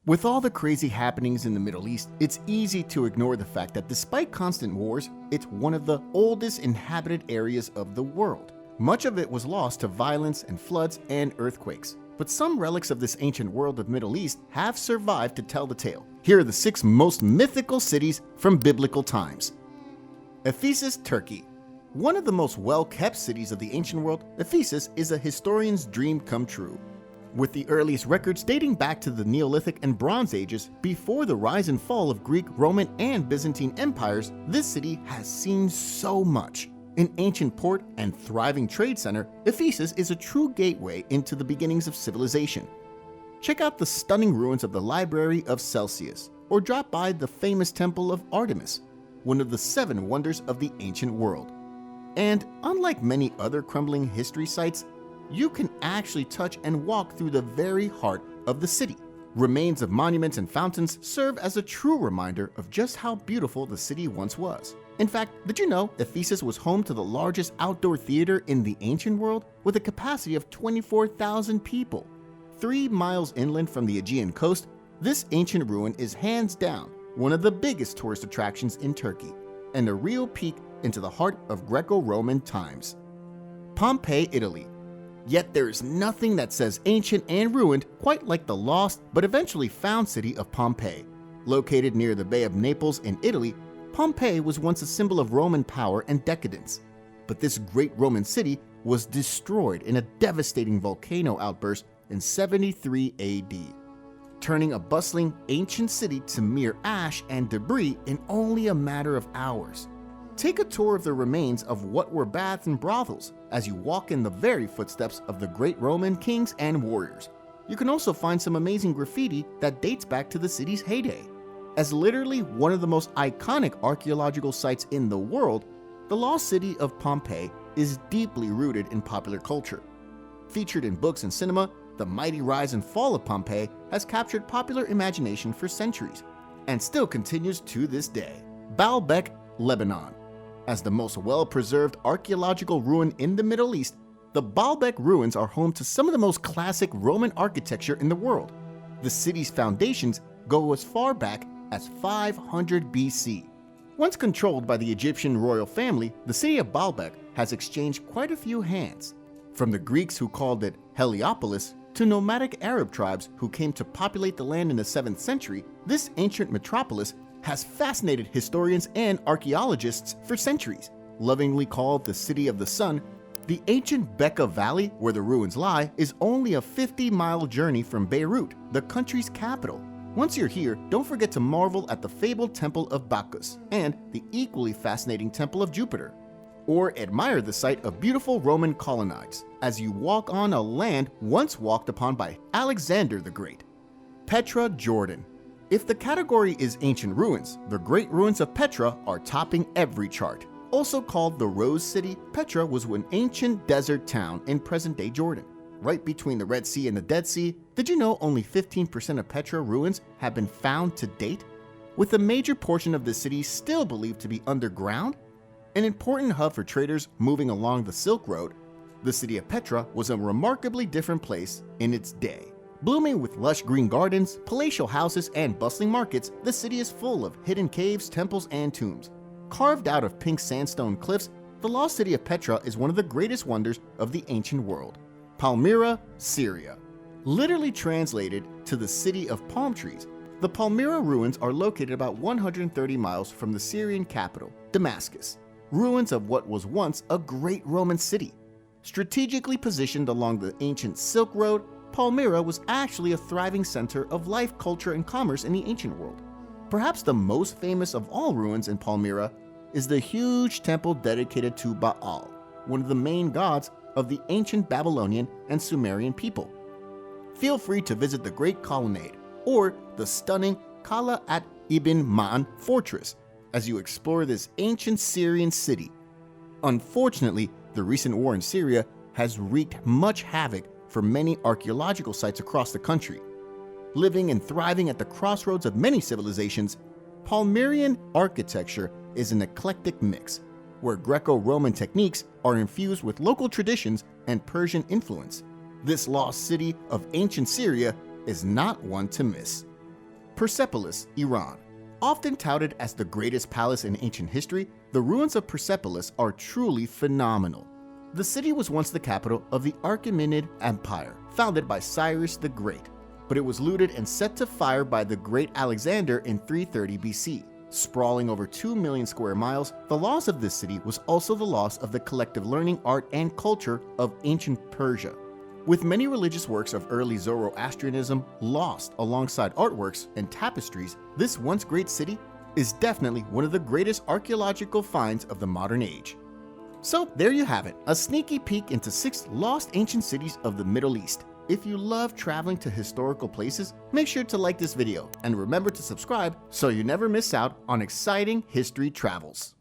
With all the crazy happenings in the Middle East, it's easy to ignore the fact that despite constant wars, it's one of the oldest inhabited areas of the world. Much of it was lost to violence and floods and earthquakes. But some relics of this ancient world of Middle East have survived to tell the tale. Here are the 6 most mythical cities from biblical times. Ephesus, Turkey. One of the most well-kept cities of the ancient world, Ephesus is a historian's dream come true. With the earliest records dating back to the Neolithic and Bronze Ages, before the rise and fall of Greek, Roman, and Byzantine empires, this city has seen so much. An ancient port and thriving trade center, Ephesus is a true gateway into the beginnings of civilization. Check out the stunning ruins of the Library of Celsius, or drop by the famous Temple of Artemis, one of the 7 wonders of the ancient world. And unlike many other crumbling history sites, you can actually touch and walk through the very heart of the city. Remains of monuments and fountains serve as a true reminder of just how beautiful the city once was. In fact, did you know Ephesus was home to the largest outdoor theater in the ancient world with a capacity of 24,000 people? 3 miles inland from the Aegean coast, this ancient ruin is hands down one of the biggest tourist attractions in Turkey and a real peek into the heart of Greco-Roman times. Pompei, Italy. Yet there is nothing that says ancient and ruined quite like the lost but eventually found city of Pompei. Located near the Bay of Naples in Italy, Pompei was once a symbol of Roman power and decadence. But this great Roman city was destroyed in a devastating volcano outburst in 73 AD, turning a bustling ancient city to mere ash and debris in only a matter of hours. Take a tour of the remains of what were baths and brothels as you walk in the very footsteps of the great Roman kings and warriors. You can also find some amazing graffiti that dates back to the city's heyday. As literally one of the most iconic archaeological sites in the world, the lost city of Pompeii is deeply rooted in popular culture. Featured in books and cinema, the mighty rise and fall of Pompeii has captured popular imagination for centuries and still continues to this day. Baalbek, Lebanon. As the most well-preserved archaeological ruin in the Middle East, the Baalbek ruins are home to some of the most classic Roman architecture in the world. The city's foundations go as far back as 500 BC. Once controlled by the Egyptian royal family, the city of Baalbek has exchanged quite a few hands. From the Greeks who called it Heliopolis to nomadic Arab tribes who came to populate the land in the 7th century, this ancient metropolis has fascinated historians and archaeologists for centuries. Lovingly called the City of the Sun, the ancient Bekaa Valley, where the ruins lie, is only a 50-mile journey from Beirut, the country's capital. Once you're here, don't forget to marvel at the fabled Temple of Bacchus and the equally fascinating Temple of Jupiter, or admire the sight of beautiful Roman colonnades as you walk on a land once walked upon by Alexander the Great. Petra, Jordan. If the category is ancient ruins, the great ruins of Petra are topping every chart. Also called the Rose City, Petra was an ancient desert town in present-day Jordan, right between the Red Sea and the Dead Sea. Did you know only 15% of Petra ruins have been found to date? With a major portion of the city still believed to be underground? An important hub for traders moving along the Silk Road, the city of Petra was a remarkably different place in its day. Blooming with lush green gardens, palatial houses, and bustling markets, the city is full of hidden caves, temples, and tombs. Carved out of pink sandstone cliffs, the lost city of Petra is one of the greatest wonders of the ancient world. Palmyra, Syria. Literally translated to the city of palm trees, the Palmyra ruins are located about 130 miles from the Syrian capital, Damascus. Ruins of what was once a great Roman city. Strategically positioned along the ancient Silk Road, Palmyra was actually a thriving center of life, culture, and commerce in the ancient world. Perhaps the most famous of all ruins in Palmyra is the huge temple dedicated to Baal, one of the main gods of the ancient Babylonian and Sumerian people. Feel free to visit the Great Colonnade or the stunning Qala at Ibn Ma'an fortress as you explore this ancient Syrian city. Unfortunately, the recent war in Syria has wreaked much havoc for many archaeological sites across the country. Living and thriving at the crossroads of many civilizations, Palmyrian architecture is an eclectic mix, where Greco-Roman techniques are infused with local traditions and Persian influence. This lost city of ancient Syria is not one to miss. Persepolis, Iran. Often touted as the greatest palace in ancient history, the ruins of Persepolis are truly phenomenal. The city was once the capital of the Achaemenid Empire, founded by Cyrus the Great, but it was looted and set to fire by the great Alexander in 330 BC. Sprawling over 2 million square miles, the loss of this city was also the loss of the collective learning, art, and culture of ancient Persia. With many religious works of early Zoroastrianism lost alongside artworks and tapestries, this once great city is definitely one of the greatest archaeological finds of the modern age. So there you have it, a sneaky peek into 6 lost ancient cities of the Middle East. If you love traveling to historical places, make sure to like this video and remember to subscribe so you never miss out on exciting history travels.